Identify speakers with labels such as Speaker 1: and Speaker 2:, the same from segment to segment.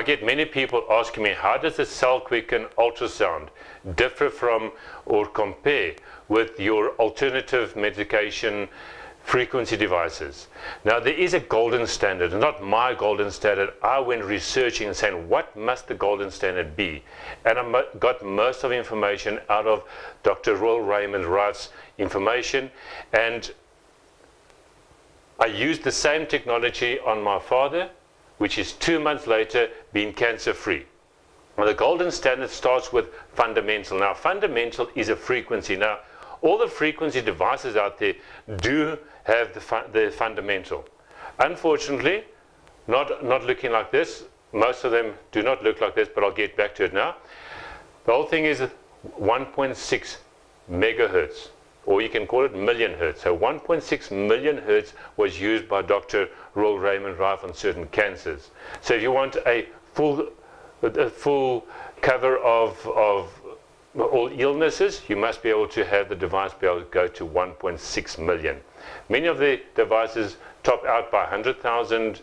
Speaker 1: I get many people asking me, how does the CellQuicken ultrasound differ from or compare with your alternative medication frequency devices? Now, there is a golden standard, not my golden standard. I went researching and saying, what must the golden standard be? And I got most of the information out of Dr. Royal Raymond Wright's information, and I used the same technology on my father, which is 2 months later being cancer-free. Now, the golden standard starts with fundamental. Now, fundamental is a frequency. Now, all the frequency devices out there do have the fundamental. Unfortunately, not looking like this. Most of them do not look like this, but I'll get back to it now. The whole thing is 1.6 megahertz, or you can call it million hertz. So 1.6 million hertz was used by Dr. Royal Raymond Wright on certain cancers. So if you want a full cover of all illnesses, you must be able to have the device be able to go to 1.6 million. Many of the devices top out by 100,000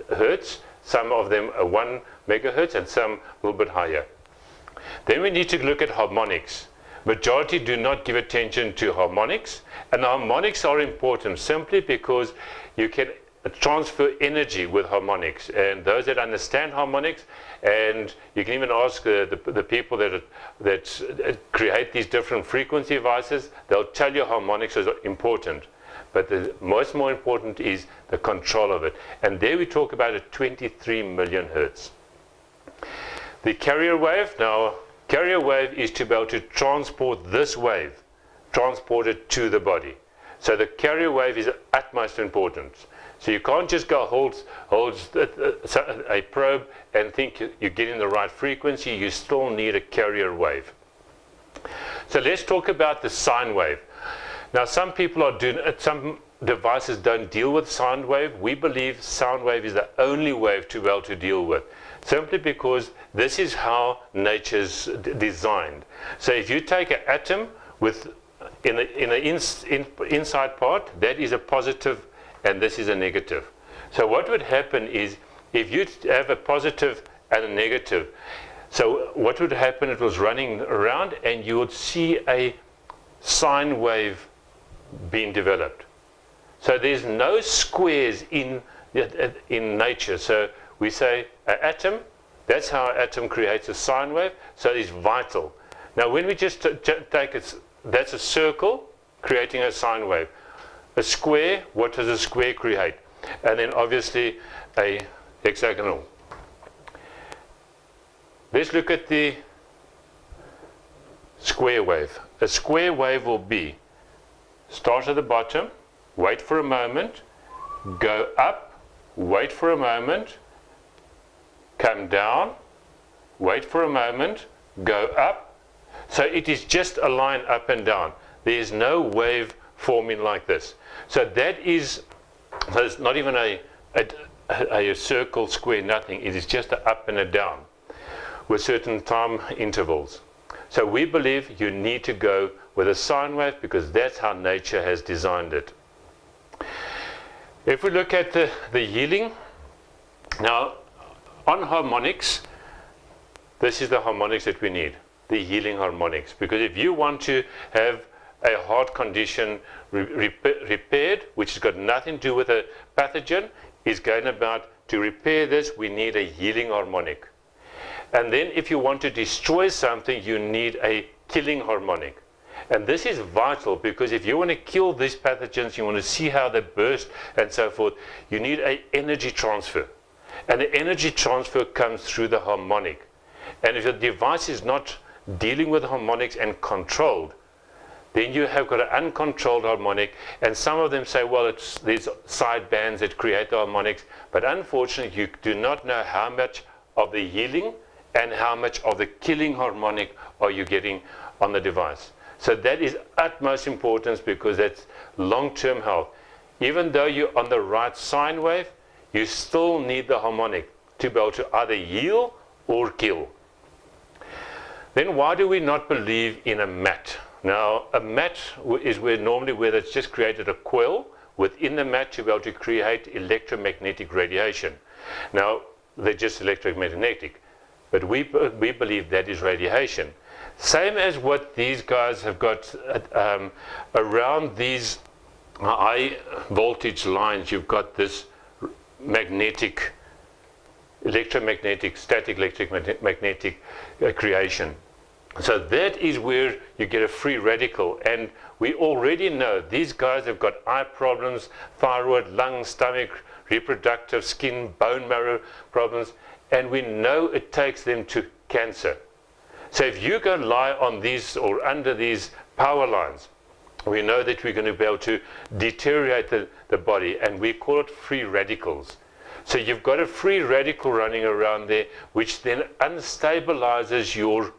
Speaker 1: hertz. Some of them are 1 megahertz and some a little bit higher. Then we need to look at harmonics. Majority do not give attention to harmonics, and harmonics are important simply because you can transfer energy with harmonics, and those that understand harmonics, and you can even ask the people that create these different frequency devices, they'll tell you harmonics is important. But the more important is the control of it. And there we talk about a 23 million hertz. The carrier wave, now carrier wave is to be able to transport this wave, transport it to the body. So the carrier wave is of utmost importance. So you can't just go hold a probe and think you're getting the right frequency. You still need a carrier wave. So let's talk about the sine wave. Now, some people are doing it, some devices don't deal with sound wave. We believe sound wave is the only wave to be able to deal with, simply because this is how nature's designed. So if you take an atom with in the inside part, that is a positive and this is a negative. So what would happen is, if you have a positive and a negative, so what would happen, it was running around and you would see a sine wave being developed. So there's no squares in nature. So we say an atom, that's how an atom creates a sine wave, so it's vital. Now when we just take it, that's a circle creating a sine wave. A square, what does a square create? And then obviously a hexagonal. Let's look at the square wave. A square wave will be start at the bottom, wait for a moment, go up, wait for a moment, come down, wait for a moment, go up. So it is just a line up and down. There is no wave forming like this. So that is, so it's not even a circle, square, nothing. It is just an up and a down with certain time intervals. So we believe you need to go with a sine wave because that's how nature has designed it. If we look at the healing, now on harmonics, this is the harmonics that we need, the healing harmonics. Because if you want to have a heart condition repaired, which has got nothing to do with a pathogen, is going about to repair this, we need a healing harmonic. And then if you want to destroy something, you need a killing harmonic. And this is vital because if you want to kill these pathogens, you want to see how they burst and so forth, you need an energy transfer. And the energy transfer comes through the harmonic. And if the device is not dealing with harmonics and controlled, then you have got an uncontrolled harmonic, and some of them say, well, there's side bands that create the harmonics, but unfortunately you do not know how much of the healing and how much of the killing harmonic are you getting on the device. So that is utmost importance because that's long-term health. Even though you're on the right sine wave, you still need the harmonic to be able to either heal or kill. Then why do we not believe in a mat? Now, a mat is normally where it's just created a coil within the mat to be able to create electromagnetic radiation. Now, they're just electromagnetic. But we believe that is radiation. Same as what these guys have got around these high voltage lines. You've got this magnetic, electromagnetic, static electromagnetic creation. So that is where you get a free radical. And we already know these guys have got eye problems, thyroid, lung, stomach, reproductive, skin, bone marrow problems. And we know it takes them to cancer. So if you go lie on these or under these power lines, we know that we're going to be able to deteriorate the body, and we call it free radicals. So you've got a free radical running around there, which then unstabilizes your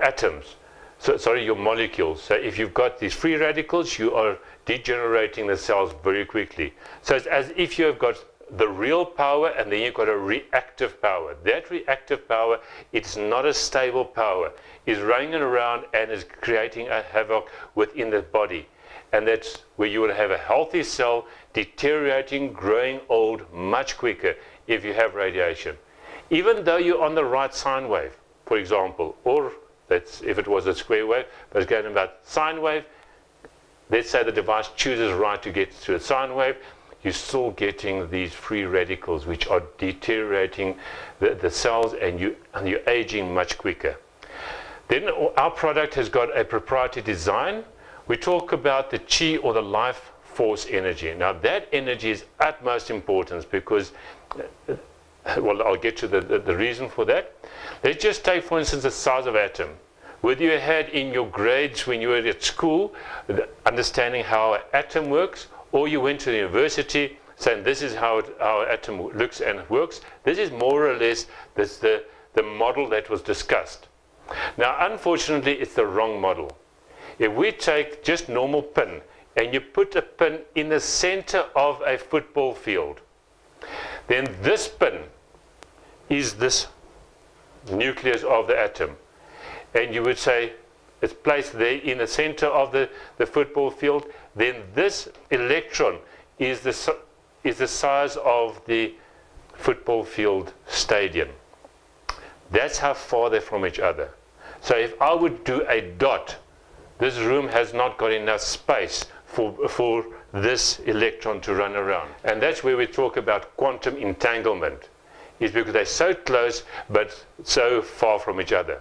Speaker 1: atoms. Sorry, your molecules. So if you've got these free radicals, you are degenerating the cells very quickly. So it's as if you have got the real power, and then you've got a reactive power. That reactive power, it's not a stable power, is running around and is creating a havoc within the body. And that's where you would have a healthy cell deteriorating, growing old much quicker if you have radiation. Even though you're on the right sine wave, for example, or that's if it was a square wave, but it's going about sine wave. Let's say the device chooses right to get to a sine wave. You're still getting these free radicals which are deteriorating the cells, and you're aging much quicker. Then our product has got a proprietary design. We talk about the chi, or the life force energy. Now that energy is utmost importance because, well, I'll get to the reason for that. Let's just take, for instance, the size of atom. Whether you had in your grades when you were at school, understanding how an atom works, or you went to the university saying this is how our atom looks and works, this is more or less the model that was discussed. Now, unfortunately, it's the wrong model. If we take just normal pin and you put a pin in the center of a football field, then this pin is this nucleus of the atom. And you would say it's placed there in the center of the football field, then this electron is the size of the football field stadium. That's how far they're from each other. So if I would do a dot, this room has not got enough space for this electron to run around. And that's where we talk about quantum entanglement, is because they're so close but so far from each other.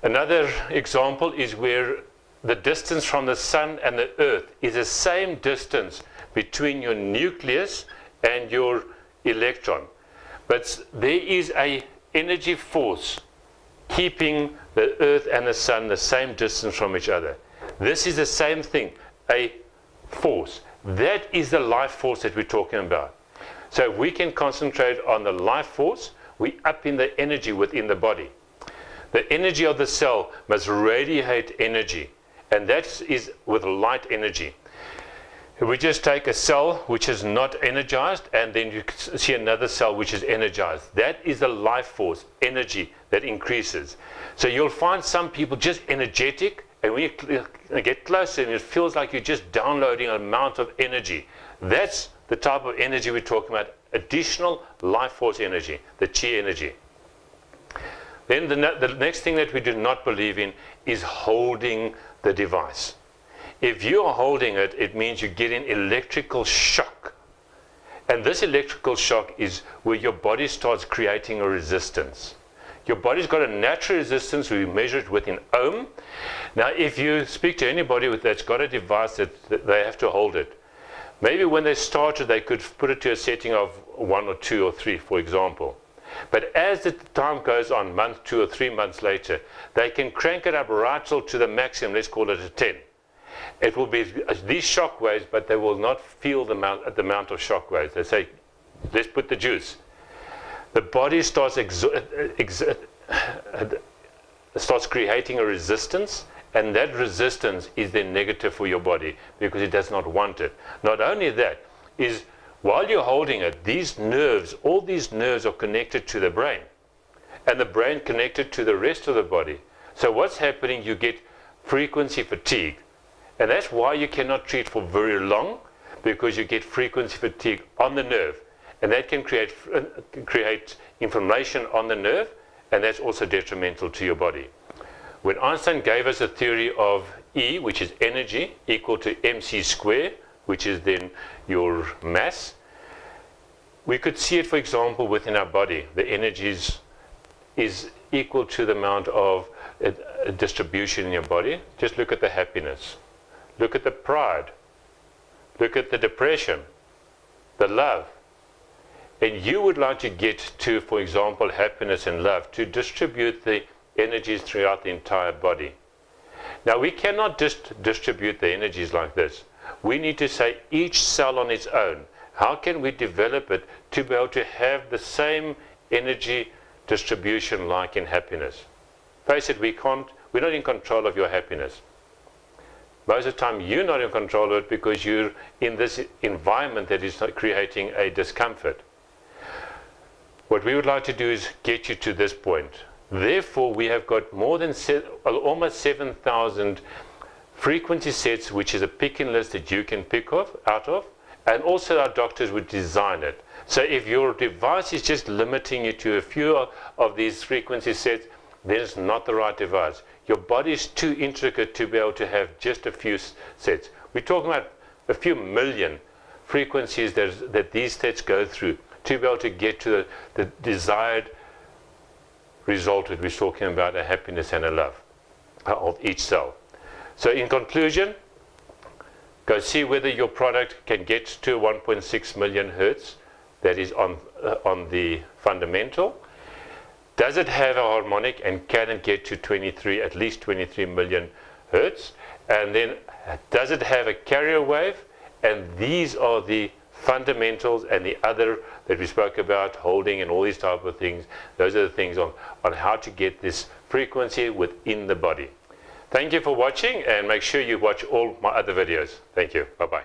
Speaker 1: Another example is where the distance from the sun and the earth is the same distance between your nucleus and your electron. But there is an energy force keeping the earth and the sun the same distance from each other. This is the same thing, a force. That is the life force that we're talking about. So if we can concentrate on the life force, we up in the energy within the body. The energy of the cell must radiate energy, and that is with light energy. If we just take a cell which is not energized, and then you see another cell which is energized, that is the life force, energy that increases. So you'll find some people just energetic, and when you get closer, and it feels like you're just downloading an amount of energy. That's the type of energy we're talking about, additional life force energy, the chi energy. Then the next thing that we do not believe in is holding the device. If you are holding it, it means you're getting electrical shock. And this electrical shock is where your body starts creating a resistance. Your body's got a natural resistance, we measure it within ohm. Now, if you speak to anybody that's got a device that they have to hold it, maybe when they started, they could put it to a setting of 1 or 2 or 3, for example. But as the time goes on, month, 2 or 3 months later, they can crank it up right till to the maximum, let's call it a 10. It will be these shock waves, but they will not feel the amount of shock waves. They say, let's put the juice. The body starts creating a resistance, and that resistance is then negative for your body because it does not want it. Not only that, is while you're holding it, these nerves, all these nerves are connected to the brain, and the brain connected to the rest of the body. So what's happening, you get frequency fatigue. And that's why you cannot treat for very long, because you get frequency fatigue on the nerve. and that can create inflammation on the nerve, and that's also detrimental to your body. When Einstein gave us a theory of E, which is energy, equal to mc squared, which is then your mass, we could see it, for example, within our body. The energy is equal to the amount of distribution in your body. Just look at the happiness. Look at the pride. Look at the depression, the love. And you would like to get to, for example, happiness and love, to distribute the energies throughout the entire body. Now, we cannot just distribute the energies like this. We need to say each cell on its own. How can we develop it to be able to have the same energy distribution like in happiness? Face it, we're not in control of your happiness. Most of the time, you're not in control of it because you're in this environment that is creating a discomfort. What we would like to do is get you to this point. Therefore, we have got more than almost 7,000 frequency sets, which is a picking list that you can pick out of, and also our doctors would design it. So if your device is just limiting you to a few of these frequency sets, then it's not the right device. Your body is too intricate to be able to have just a few sets. We're talking about a few million frequencies that these sets go through to be able to get to the desired result that we're talking about, a happiness and a love of each cell. So in conclusion, go see whether your product can get to 1.6 million hertz. That is on the fundamental. Does it have a harmonic, and can it get to at least 23 million hertz? And then does it have a carrier wave? And these are the fundamentals, and the other that we spoke about, holding and all these type of things. Those are the things on how to get this frequency within the body. Thank you for watching, and make sure you watch all my other videos. Thank you. Bye-bye.